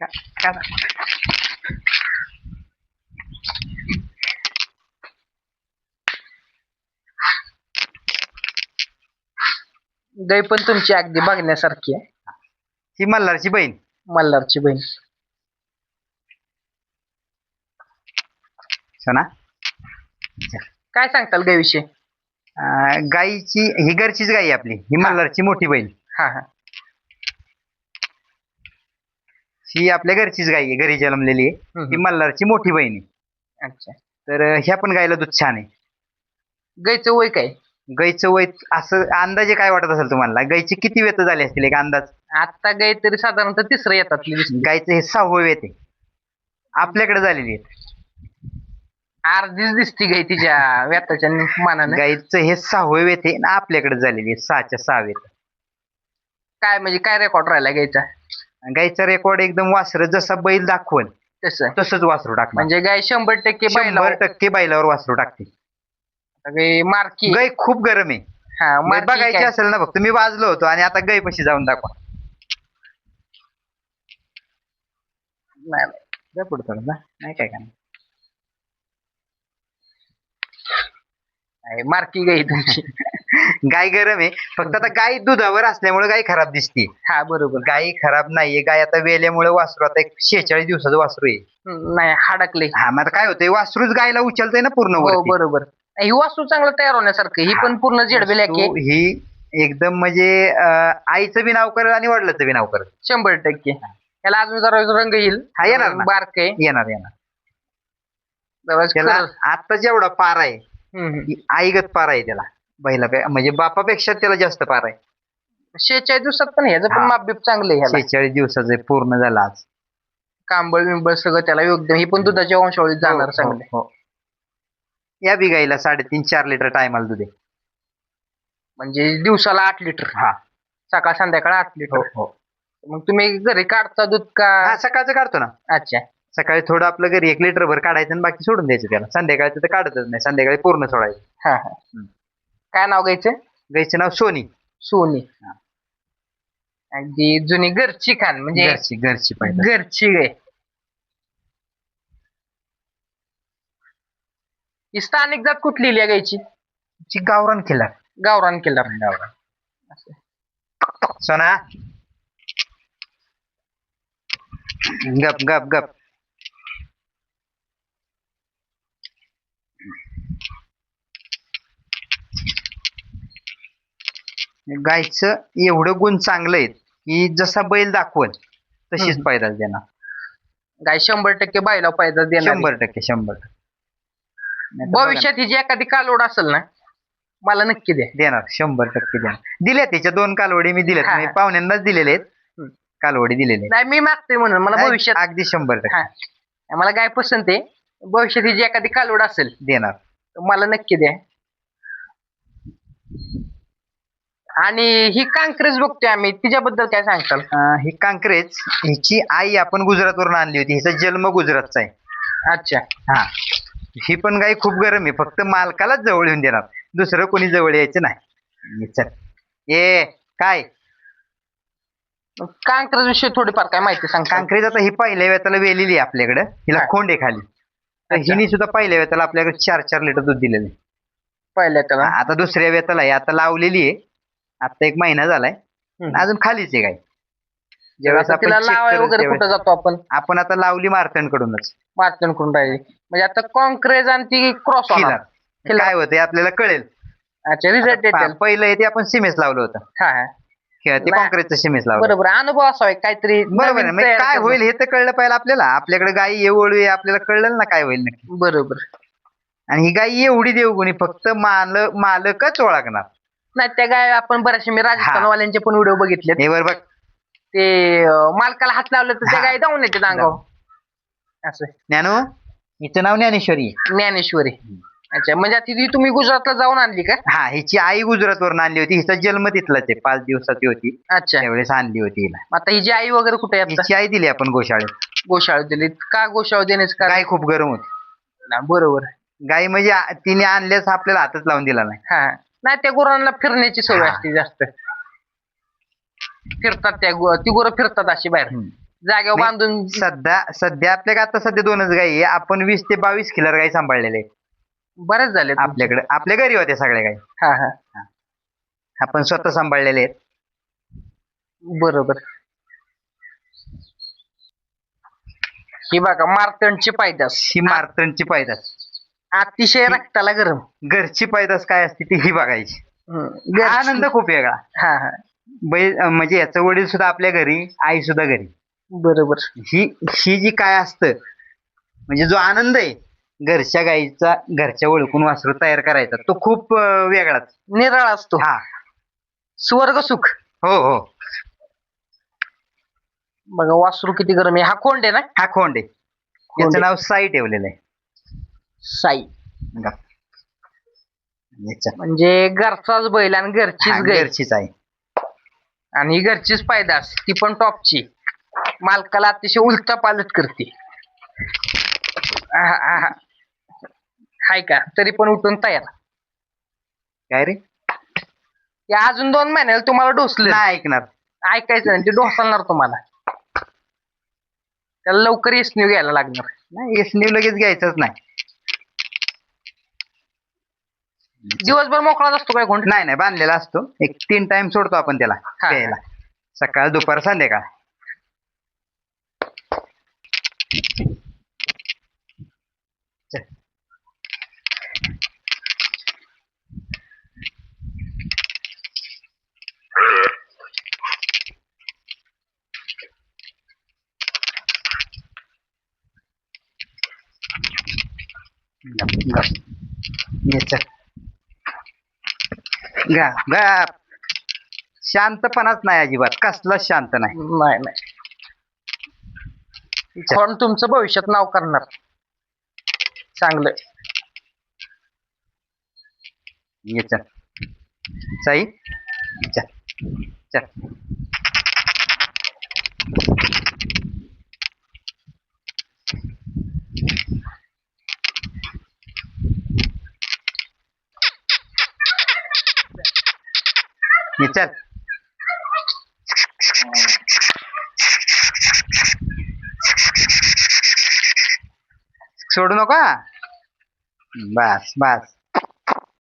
का- का- गाय पण तुमची अगदी बघण्यासारखी आहे. ही मल्हारची बहीण. मल्हारची बहीण. सोना काय सांगताल गायविषयी? गाईची ही घरचीच गाई आहे आपली, ही मल्हारची मोठी बहीण. हा हा. ही आपल्या घरचीच गाई आहे, घरी जन्मलेली आहे. हम्म. ही मल्हारची मोठी बहीण आहे. अच्छा. तर ह्या पण गायला दूध छान आहे. गायचं वय काय? गाईचं वय असं अंदाजे काय वाटत असेल तुम्हाला? गाईची किती वेत झाली असतील एक अंदाज? आता गाय तरी साधारणतः तिसरं येतात. गाईचं हे 6वं वेत आहे, आपल्याकडे झालेली आहे. अर्धीच दिसती गाय तिच्या व्यताच्या मानाने. गाईचं हे 6वं वेत आहे आणि आपल्याकडे झालेली आहे 6च्या 6 वेत. काय म्हणजे काय रेकॉर्ड राहिला गायचा? गाईचा रेकॉर्ड एकदम वासर जसा बैल दाखवल तसं तसंच वासरू टाकणार. म्हणजे गाय 100% बैलावर 100% बैलावर वासरू टाकते. गाय मार्की. गाय खूप गरम आहे. हा गाय बघायची असेल ना, फक्त मी वाजलो होतो आणि आता गाय पशी जाऊन दाखवा. नाही पुढे नाही काय का मार्की गाय तुमची. गाय गरम आहे, फक्त आता गाय दुधावर असल्यामुळे गाय खराब दिसते. हा बरोबर. गाय खराब नाहीये. गाय आता वेल्यामुळे वासरू आता एक 46 दिवसाचं वासरू आहे. नाही हाडकले. हा मग आता काय होतंय, वासरूच गायला उचलतंय ना पूर्ण हो वरती. बरोबर. ही वास्तू चांगलं तयार होण्यासारखं. ही पण पूर्ण जेडबेल वासरू ही एकदम म्हणजे आईचं बी नाव करत आणि वडिलाचं बी नाव करत. 100%. त्याला अजून जरा रंग येईल. हा येणार ना. बारक आहे. येणार त्याला आता जेवढा पार आहे आईगत पार आहे त्याला, बैला म्हणजे बापापेक्षा त्याला जास्त पार आहे. 46 दिवसात पण ह्याचं पण माप बीप चांगलं आहे. 46 दिवसाचं पूर्ण झालं आज. कांबळ विंबळ सगळं त्याला योग्य. ही पण दुधाच्या वंशावळीत जाणार चांगले. हो. या बी गाईला 3.5-4 लिटर टायमाला दूध आहे. म्हणजे दिवसाला 8 लिटर. हा सकाळ संध्याकाळ 8 लिटर. हो. मग तुम्ही घरी काढता दूध का? हा सकाळचं काढतो ना. अच्छा. सकाळी थोडं आपलं घरी 1 लिटर भर काढायचं आणि बाकी सोडून द्यायचं त्याला. संध्याकाळचं तर काढतच नाही, संध्याकाळी पूर्ण सोडायचं. हा हा. काय नाव गायचं? गाईचं नाव सोनी. सोनी. अगदी जुनी घरची खान म्हणजे घरची घरची गाय. ही स्थानिक जात कुठली लिहिली गायची? गावरान खिल्लार. गावरान किल्लार. सोना गप गप गप. गायचं एवढं गुण चांगलं आहेत की जसा बैल दाखवल तशीच पैदास देणार. गाय 100% बैला पैदा देणार. 100%. भविष्यात ही जी एखादी कालोड असेल ना, मला नक्की देणार. 100% देणार. दिल्या त्याच्या 2 कालवडी मी दिल्यात. मी पाहुण्यांनाच दिलेले आहेत कालवडी दिलेले. नाही मी मागतोय म्हणून मला भविष्यात अगदी 100%. मला गाय पसंत आहे. भविष्यात ही जी एखादी कालोड असेल देणार. मला नक्की द्या. आणि ही कांक्रेज बघतोय आम्ही, तिच्याबद्दल काय सांगताल? ही कांक्रेज हिची आई आपण गुजरातवरून आणली होती. हिचा जन्म गुजरातचा आहे. अच्छा. हा. ही पण गाय खूप गरम आहे, फक्त मालकालाच जवळ येऊन देणार, दुसरं कोणी जवळ यायचं नाही. चल ये काय कांक्रेज विषयी थोडीफार काय माहिती सांग. कांक्रेज आता ही पहिल्या वेताला वेलेली आहे आपल्याकडे. हिला खोंड आहे खाली. तर हिने सुद्धा पहिल्या वेताला आपल्याकडे 4-4 लिटर दूध दिलेले. पहिल्या त्याला आता दुसऱ्या वेताला आहे, आता लावलेली आहे. आता 1 महिना झालाय, अजून खालीच आहे गाय. ज्यावेळेस आपण वगैरे कुठं जातो आपण आता लावली मार्तंडकडूनच. मार्तंडकडून राहिली म्हणजे आता काँक्रेज आणि ती क्रॉस काय होतंय आपल्याला कळेल. अच्छा. रिझल्ट येतील. पहिलं ते आपण सिमेस लावलं होतं. हा ते काँक्रेजचं सिमेस लावलं. बरोबर. अनुभव असावा काहीतरी. बरोबर आहे. काय होईल हे तर कळलं पाहिजे आपल्याला. आपल्याकडे गाई एवढी आपल्याला कळलं ना काय होईल नक्की. बरोबर. आणि ही गाई एवढी देवगुणी फक्त मालकच ओळखणार नाही. त्या गाय आपण बऱ्याचशा मी राजस्थानवाल्यांचे पण व्हिडिओ बघितले. हे बरोबर. ते मालकाला हात लावलं तर त्या गाय जाऊन येते अंगावर असं. ज्ञानू हिचं नाव ज्ञानेश्वरी. ज्ञानेश्वरी. अच्छा. म्हणजे आता ती तुम्ही गुजरातला जाऊन आणली का? हा. हिची आई गुजरातवरून आणली होती. हिचा जन्म तिथलाच आहे. 5 दिवसाची होती. अच्छा. त्यावेळेस आणली होती हिला. आता हिची आई वगैरे कुठे आहे? हिची आई दिली आपण गोशाळेत. गोशाळेत दिली का? गोशाळेत देण्याचं कारण गाय खूप गरम होती. बरोबर. गाय म्हणजे तिने आणल्यास आपल्याला हातच लावून दिला नाही. हा. नाही त्या गुरांना फिरण्याची सवय असते जास्त. फिरतात ती गुरं फिरतात अशी बाहेर. जागेवर नाही. बांधून सध्या आपल्याकडे आता सध्या 2च गायी आहे. आपण 20 ते 22 खिलर गायी सांभाळलेले आहेत. बरेच झाले आपल्याकडे आपल्या घरी होत्या सगळ्या गायी. हा हा आपण स्वतः सांभाळलेले आहेत. बरोबर. ही बघा मार्तंडची पैदास, ही मार्तंडची पैदास. अतिशय रक्ताला गरम. घरची पैदास काय असते ती ही बघायची. घरची- आनंद खूप वेगळा. हा हा बैल म्हणजे याचं वडील सुद्धा आपल्या घरी, आई सुद्धा घरी. बरोबर. ही ही जी काय असतं म्हणजे जो आनंद आहे घरच्या गाईचा, घरच्या ओळखून वासरू तयार करायचा, तो खूप वेगळाच. निराळा असतो. हा. स्वर्ग सुख. हो हो. बघा वासरू किती गरम आहे. हा कोंड आहे ना? हा खोंड आहे. खोंड याचं आहे. नाव साई ठेवलेलं आहे. साई. बघा. याच्या- म्हणजे घरचाच बैल आणि घरचीच हा, गाय घरचीच आहे. आणि ही घरचीच पैदास, ती पण टॉपची. मालकाला अतिशय उलटा पालट करते. हाय का? तरी पण उठून तयार. काय रे? या अजून 2 महिन्याला तुम्हाला डोसलं. नाही ऐकणार. ऐकायचं नाही, ते डोसणार तुम्हाला. त्याला लवकर एसन्यू घ्यायला लागणार. नाही एसनी लगेच घ्यायचंच नाही. दिवसभर मोकळाच असतो काय कोण? नाही बांधलेला असतो. एक 3 टाइम सोडतो आपण त्याला हा. प्यायला. सकाळ, दुपार, संध्याकाळ. चल. गप, गप. ये चल. गप. शांतपणाच नाही अजिबात, कसलाच शांत नाही. नाही नाही. कोण तुमचं भविष्यात नाव करणार चांगलं. ये चल साई, चल चल. ये चल. सोडू नका. बस बस.